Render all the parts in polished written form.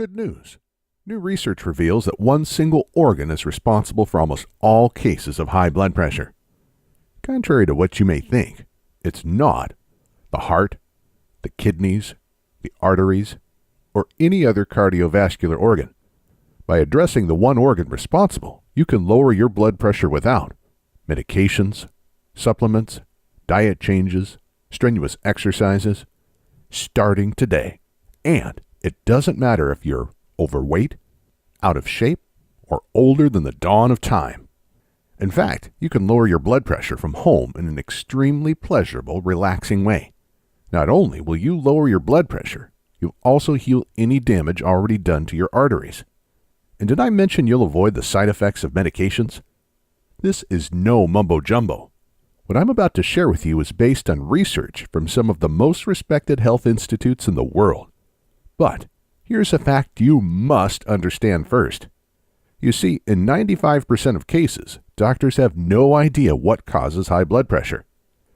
good news. New research reveals that one single organ is responsible for almost all cases of high blood pressure. Contrary to what you may think, it's not the heart, the kidneys, the arteries, or any other cardiovascular organ. By addressing the one organ responsible, you can lower your blood pressure without medications, supplements, diet changes, strenuous exercises, starting today. And it doesn't matter if you're overweight, out of shape, or older than the dawn of time. In fact, you can lower your blood pressure from home in an extremely pleasurable, relaxing way. Not only will you lower your blood pressure, you'll also heal any damage already done to your arteries. And did I mention you'll avoid the side effects of medications? This is no mumbo-jumbo. What I'm about to share with you is based on research from some of the most respected health institutes in the world. But here's a fact you must understand first. You see, in 95% of cases, doctors have no idea what causes high blood pressure.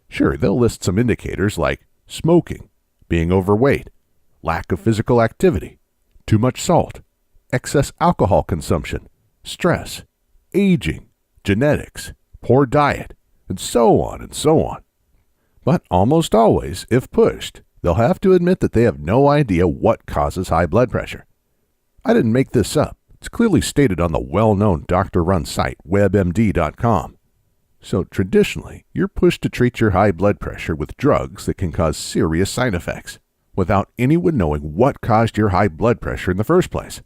Sure, they'll list some indicators like smoking, being overweight, lack of physical activity, too much salt, excess alcohol consumption, stress, aging, genetics, poor diet, and so on and so on. But almost always, if pushed, they'll have to admit that they have no idea what causes high blood pressure. I didn't make this up. It's clearly stated on the well-known doctor-run site, WebMD.com. So traditionally, you're pushed to treat your high blood pressure with drugs that can cause serious side effects, without anyone knowing what caused your high blood pressure in the first place.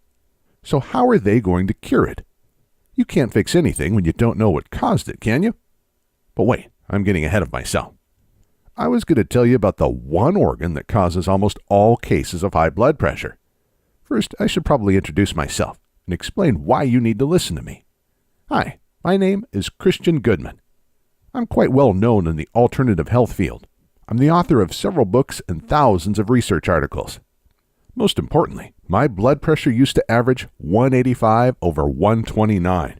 So how are they going to cure it? You can't fix anything when you don't know what caused it, can you? But wait, I'm getting ahead of myself. I was going to tell you about the one organ that causes almost all cases of high blood pressure. First, I should probably introduce myself and explain why you need to listen to me. Hi, my name is Christian Goodman. I'm quite well known in the alternative health field. I'm the author of several books and thousands of research articles. Most importantly, my blood pressure used to average 185/129.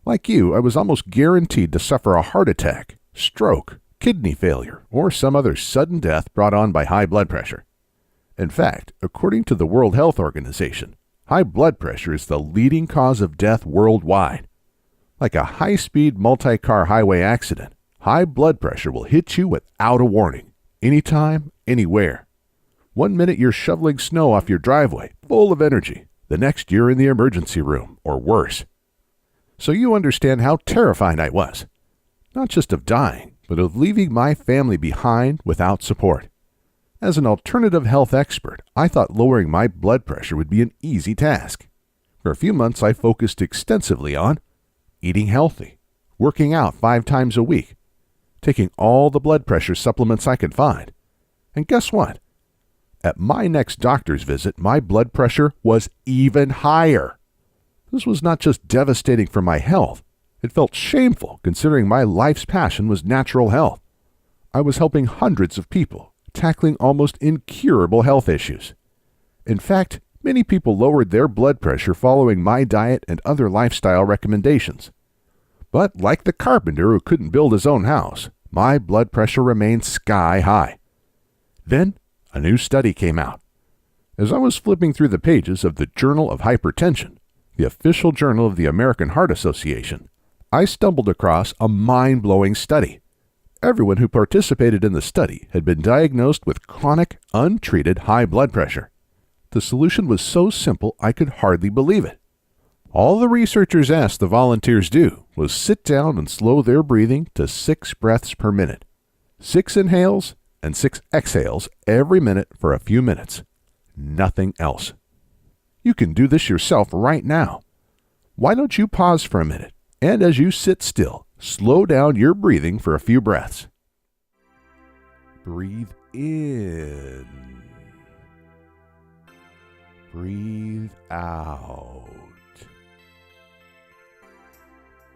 Like you, I was almost guaranteed to suffer a heart attack, stroke, kidney failure, or some other sudden death brought on by high blood pressure. In fact, according to the World Health Organization, high blood pressure is the leading cause of death worldwide. Like a high-speed multi-car highway accident, high blood pressure will hit you without a warning, anytime, anywhere. 1 minute you're shoveling snow off your driveway, full of energy. The next you're in the emergency room, or worse. So you understand how terrified I was. Not just of dying, but of leaving my family behind without support. As an alternative health expert, I thought lowering my blood pressure would be an easy task. For a few months, I focused extensively on eating healthy, working out 5 times a week, taking all the blood pressure supplements I could find. And guess what? At my next doctor's visit, my blood pressure was even higher. This was not just devastating for my health. It felt shameful considering my life's passion was natural health. I was helping hundreds of people, tackling almost incurable health issues. In fact, many people lowered their blood pressure following my diet and other lifestyle recommendations. But like the carpenter who couldn't build his own house, my blood pressure remained sky high. Then, a new study came out. As I was flipping through the pages of the Journal of Hypertension, the official journal of the American Heart Association, I stumbled across a mind-blowing study. Everyone who participated in the study had been diagnosed with chronic, untreated high blood pressure. The solution was so simple I could hardly believe it. All the researchers asked the volunteers do was sit down and slow their breathing to 6 breaths per minute. 6 inhales and 6 exhales every minute for a few minutes. Nothing else. You can do this yourself right now. Why don't you pause for a minute, and as you sit still, slow down your breathing for a few breaths. Breathe in. Breathe out.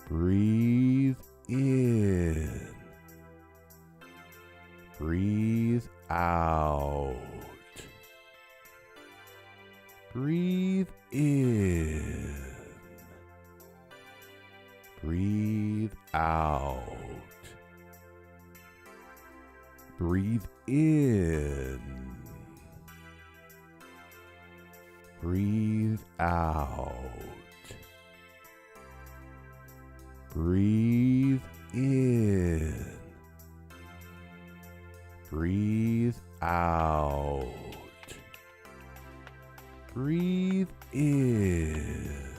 Breathe in. Breathe out. Breathe in. Breathe out. Breathe in. Breathe out. Breathe in. Breathe out. Breathe in.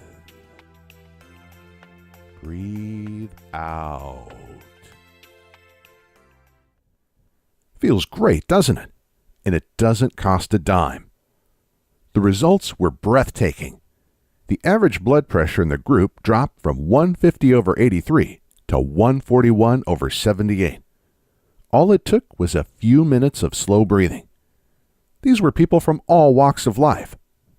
Breathe out. Feels great, doesn't it? And it doesn't cost a dime. The results were breathtaking. The average blood pressure in the group dropped from 150/83 to 141/78. All it took was a few minutes of slow breathing. These were people from all walks of life.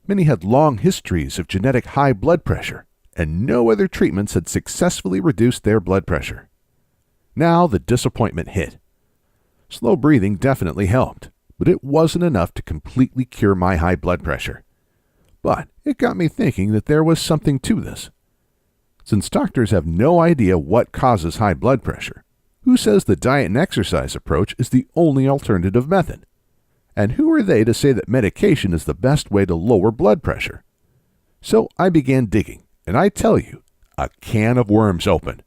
Many had long histories of genetic high blood pressure, and no other treatments had successfully reduced their blood pressure. Now the disappointment hit. Slow breathing definitely helped, but it wasn't enough to completely cure my high blood pressure. But it got me thinking that there was something to this. Since doctors have no idea what causes high blood pressure, who says the diet and exercise approach is the only alternative method? And who are they to say that medication is the best way to lower blood pressure? So I began digging, and I tell you, a can of worms opened.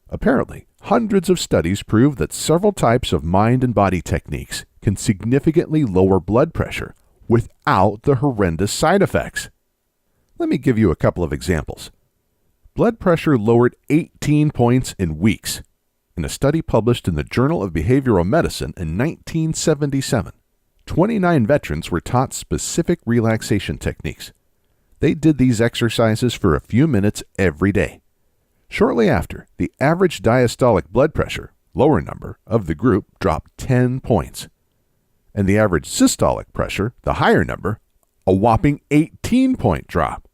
Apparently, hundreds of studies prove that several types of mind and body techniques can significantly lower blood pressure without the horrendous side effects. Let me give you a couple of examples. Blood pressure lowered 18 points in weeks. In a study published in the Journal of Behavioral Medicine in 1977, 29 veterans were taught specific relaxation techniques. They did these exercises for a few minutes every day. Shortly after, the average diastolic blood pressure, lower number, of the group dropped 10 points. And the average systolic pressure, the higher number, a whopping 18-point drop.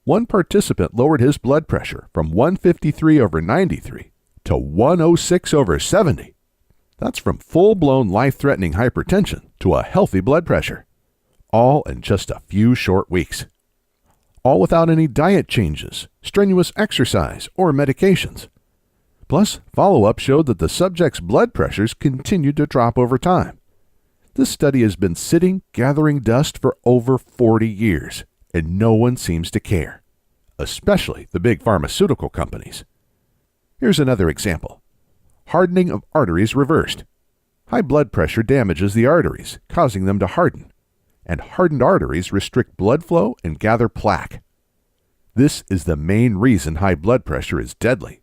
One participant lowered his blood pressure from 153/93 to 106/70. That's from full-blown life-threatening hypertension to a healthy blood pressure. All in just a few short weeks. All without any diet changes, strenuous exercise, or medications. Plus, follow-up showed that the subject's blood pressures continued to drop over time. This study has been sitting, gathering dust for over 40 years, and no one seems to care, especially the big pharmaceutical companies. Here's another example. Hardening of arteries reversed. High blood pressure damages the arteries, causing them to harden, and hardened arteries restrict blood flow and gather plaque. This is the main reason high blood pressure is deadly.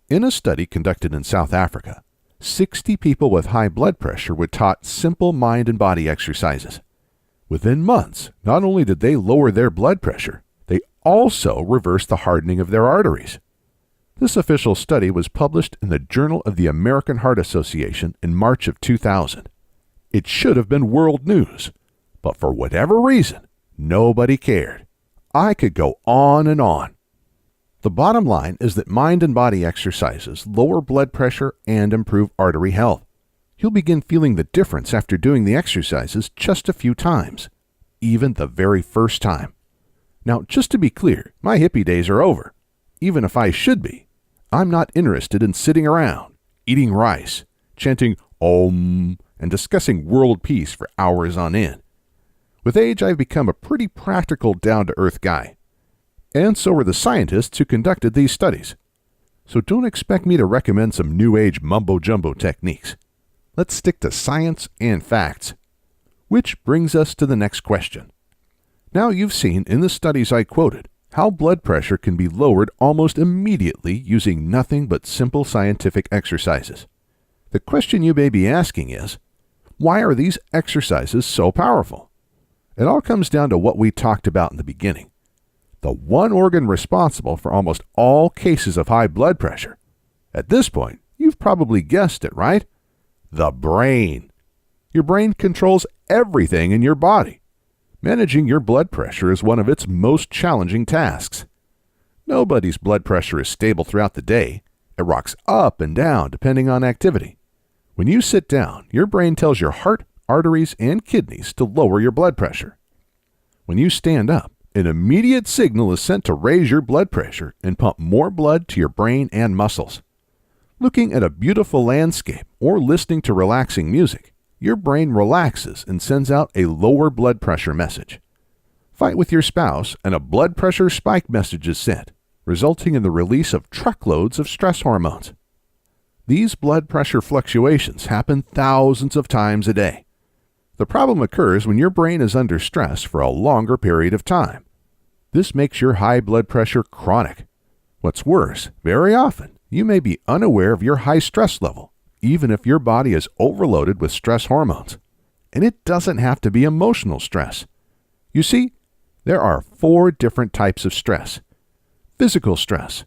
In a study conducted in South Africa, 60 people with high blood pressure were taught simple mind and body exercises. Within months, not only did they lower their blood pressure, they also reversed the hardening of their arteries. This official study was published in the Journal of the American Heart Association in March of 2000. It should have been world news, but for whatever reason, nobody cared. I could go on and on. The bottom line is that mind and body exercises lower blood pressure and improve artery health. You'll begin feeling the difference after doing the exercises just a few times, even the very first time. Now, just to be clear, my hippie days are over. Even if I should be, I'm not interested in sitting around, eating rice, chanting Om, and discussing world peace for hours on end. With age, I've become a pretty practical, down-to-earth guy. And so are the scientists who conducted these studies. So don't expect me to recommend some new-age mumbo-jumbo techniques. Let's stick to science and facts. Which brings us to the next question. Now you've seen in the studies I quoted how blood pressure can be lowered almost immediately using nothing but simple scientific exercises. The question you may be asking is, why are these exercises so powerful? It all comes down to what we talked about in the beginning. The one organ responsible for almost all cases of high blood pressure. At this point, you've probably guessed it, right? The brain. Your brain controls everything in your body. Managing your blood pressure is one of its most challenging tasks. Nobody's blood pressure is stable throughout the day. It rocks up and down depending on activity. When you sit down, your brain tells your heart, arteries, and kidneys to lower your blood pressure. When you stand up, an immediate signal is sent to raise your blood pressure and pump more blood to your brain and muscles. Looking at a beautiful landscape or listening to relaxing music, your brain relaxes and sends out a lower blood pressure message. Fight with your spouse and a blood pressure spike message is sent, resulting in the release of truckloads of stress hormones. These blood pressure fluctuations happen thousands of times a day. The problem occurs when your brain is under stress for a longer period of time. This makes your high blood pressure chronic. What's worse, very often, you may be unaware of your high stress level, even if your body is overloaded with stress hormones. And it doesn't have to be emotional stress. You see, there are 4 different types of stress. Physical stress.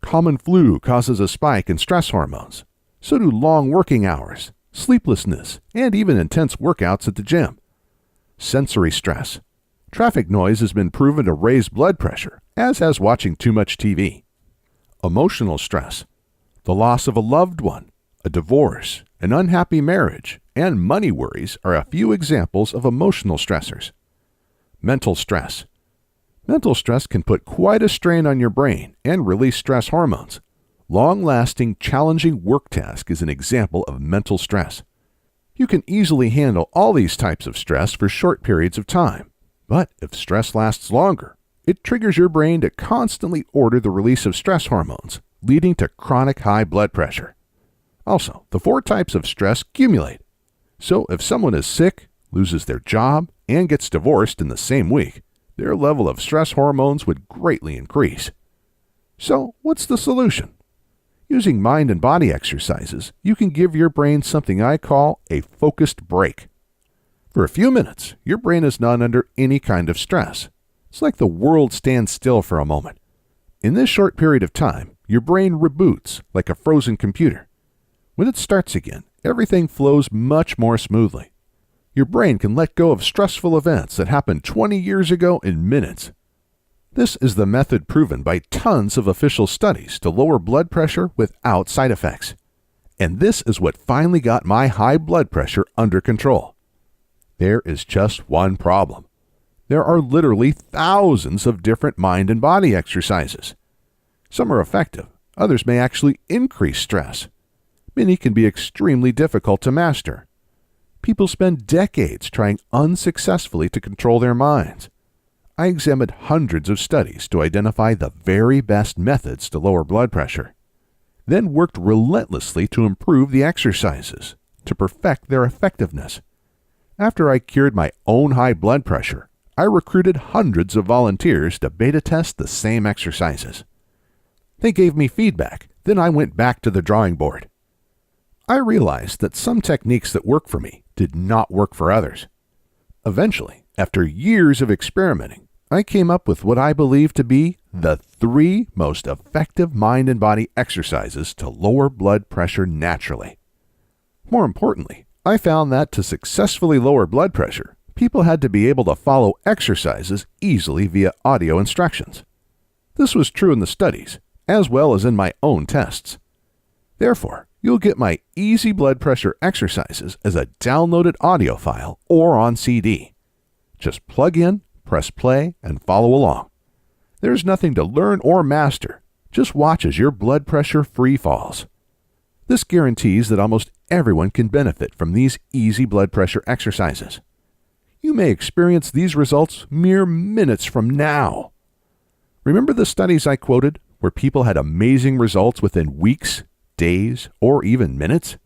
Common flu causes a spike in stress hormones. So do long working hours, sleeplessness, and even intense workouts at the gym. Sensory stress. Traffic noise has been proven to raise blood pressure, as has watching too much TV. Emotional stress. The loss of a loved one, a divorce, an unhappy marriage, and money worries are a few examples of emotional stressors. Mental stress. Mental stress can put quite a strain on your brain and release stress hormones. Long-lasting, challenging work task is an example of mental stress. You can easily handle all these types of stress for short periods of time, but if stress lasts longer, it triggers your brain to constantly order the release of stress hormones, leading to chronic high blood pressure. Also, the 4 types of stress accumulate. So if someone is sick, loses their job, and gets divorced in the same week, their level of stress hormones would greatly increase. So, what's the solution? Using mind and body exercises, you can give your brain something I call a focused break. For a few minutes, your brain is not under any kind of stress. It's like the world stands still for a moment. In this short period of time, your brain reboots like a frozen computer. When it starts again, everything flows much more smoothly. Your brain can let go of stressful events that happened 20 years ago in minutes. This is the method proven by tons of official studies to lower blood pressure without side effects. And this is what finally got my high blood pressure under control. There is just one problem. There are literally thousands of different mind and body exercises. Some are effective, others may actually increase stress. Many can be extremely difficult to master. People spend decades trying unsuccessfully to control their minds. I examined hundreds of studies to identify the very best methods to lower blood pressure, then worked relentlessly to improve the exercises, to perfect their effectiveness. After I cured my own high blood pressure, I recruited hundreds of volunteers to beta test the same exercises. They gave me feedback, then I went back to the drawing board. I realized that some techniques that work for me did not work for others. Eventually, after years of experimenting, I came up with what I believe to be the 3 most effective mind and body exercises to lower blood pressure naturally. More importantly, I found that to successfully lower blood pressure, people had to be able to follow exercises easily via audio instructions. This was true in the studies, as well as in my own tests. Therefore, you'll get my easy blood pressure exercises as a downloaded audio file or on CD. Just plug in, press play, and follow along. There's nothing to learn or master. Just watch as your blood pressure free falls. This guarantees that almost everyone can benefit from these easy blood pressure exercises. You may experience these results mere minutes from now. Remember the studies I quoted where people had amazing results within weeks, days, or even minutes?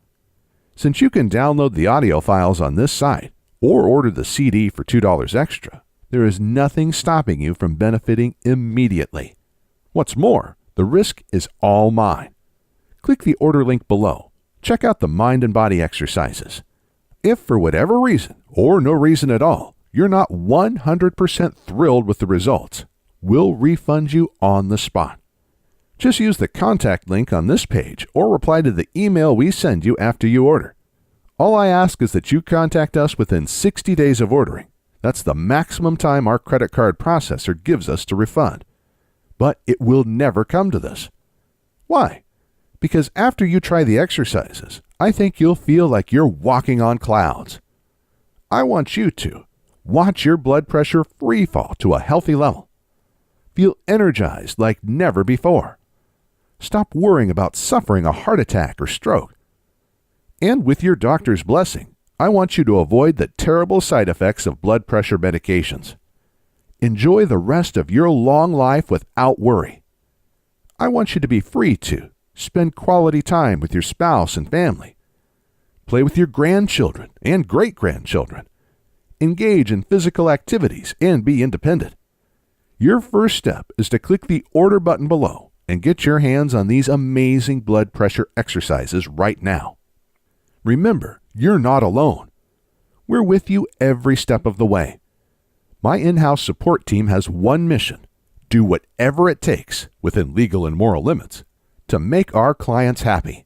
Since you can download the audio files on this site or order the CD for $2 extra, there is nothing stopping you from benefiting immediately. What's more, the risk is all mine. Click the order link below. Check out the mind and body exercises. If for whatever reason, or no reason at all, you're not 100% thrilled with the results, we'll refund you on the spot. Just use the contact link on this page or reply to the email we send you after you order. All I ask is that you contact us within 60 days of ordering. That's the maximum time our credit card processor gives us to refund. But it will never come to this. Why? Because after you try the exercises, I think you'll feel like you're walking on clouds. I want you to watch your blood pressure free fall to a healthy level. Feel energized like never before. Stop worrying about suffering a heart attack or stroke. And with your doctor's blessing, I want you to avoid the terrible side effects of blood pressure medications. Enjoy the rest of your long life without worry. I want you to be free to spend quality time with your spouse and family. Play with your grandchildren and great-grandchildren. Engage in physical activities and be independent. Your first step is to click the order button below and get your hands on these amazing blood pressure exercises right now. Remember, you're not alone. We're with you every step of the way. My in-house support team has one mission: do whatever it takes, within legal and moral limits, to make our clients happy.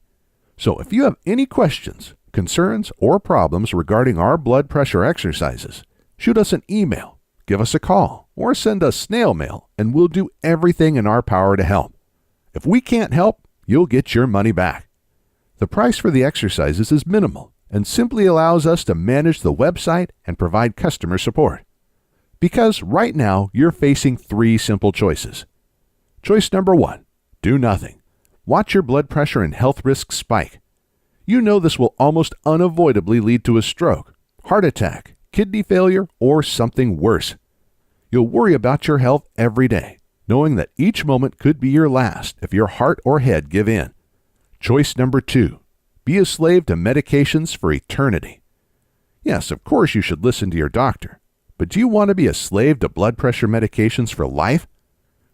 So if you have any questions, concerns, or problems regarding our blood pressure exercises, shoot us an email, give us a call, or send us snail mail, and we'll do everything in our power to help. If we can't help, you'll get your money back. The price for the exercises is minimal and simply allows us to manage the website and provide customer support. Because right now, you're facing 3 simple choices. Choice number 1, do nothing. Watch your blood pressure and health risks spike. You know this will almost unavoidably lead to a stroke, heart attack, kidney failure, or something worse. You'll worry about your health every day, knowing that each moment could be your last if your heart or head give in. Choice number 2, be a slave to medications for eternity. Yes, of course you should listen to your doctor. But do you want to be a slave to blood pressure medications for life?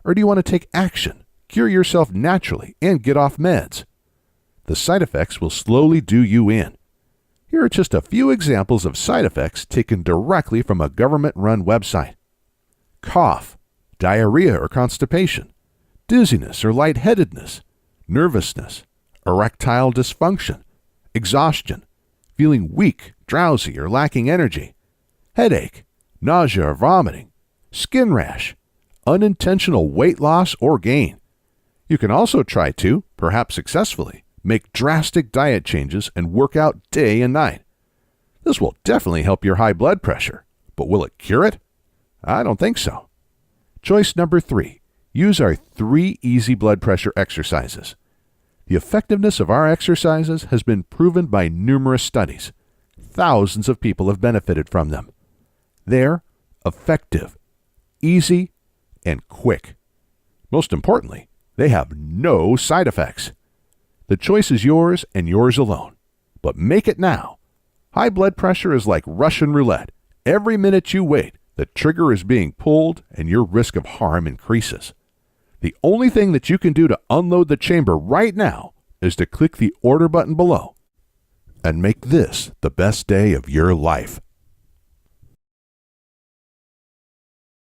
Or do you want to take action, cure yourself naturally, and get off meds? The side effects will slowly do you in. Here are just a few examples of side effects taken directly from a government-run website. Cough, diarrhea or constipation, dizziness or lightheadedness, nervousness, erectile dysfunction, exhaustion, feeling weak, drowsy, or lacking energy, headache, nausea or vomiting, skin rash, unintentional weight loss or gain. You can also try to, perhaps successfully, make drastic diet changes and work out day and night. This will definitely help your high blood pressure, but will it cure it? I don't think so. Choice number 3, use our 3 easy blood pressure exercises. The effectiveness of our exercises has been proven by numerous studies. Thousands of people have benefited from them. They're effective, easy, and quick. Most importantly, they have no side effects. The choice is yours and yours alone. But make it now. High blood pressure is like Russian roulette. Every minute you wait, the trigger is being pulled and your risk of harm increases. The only thing that you can do to unload the chamber right now is to click the order button below and make this the best day of your life.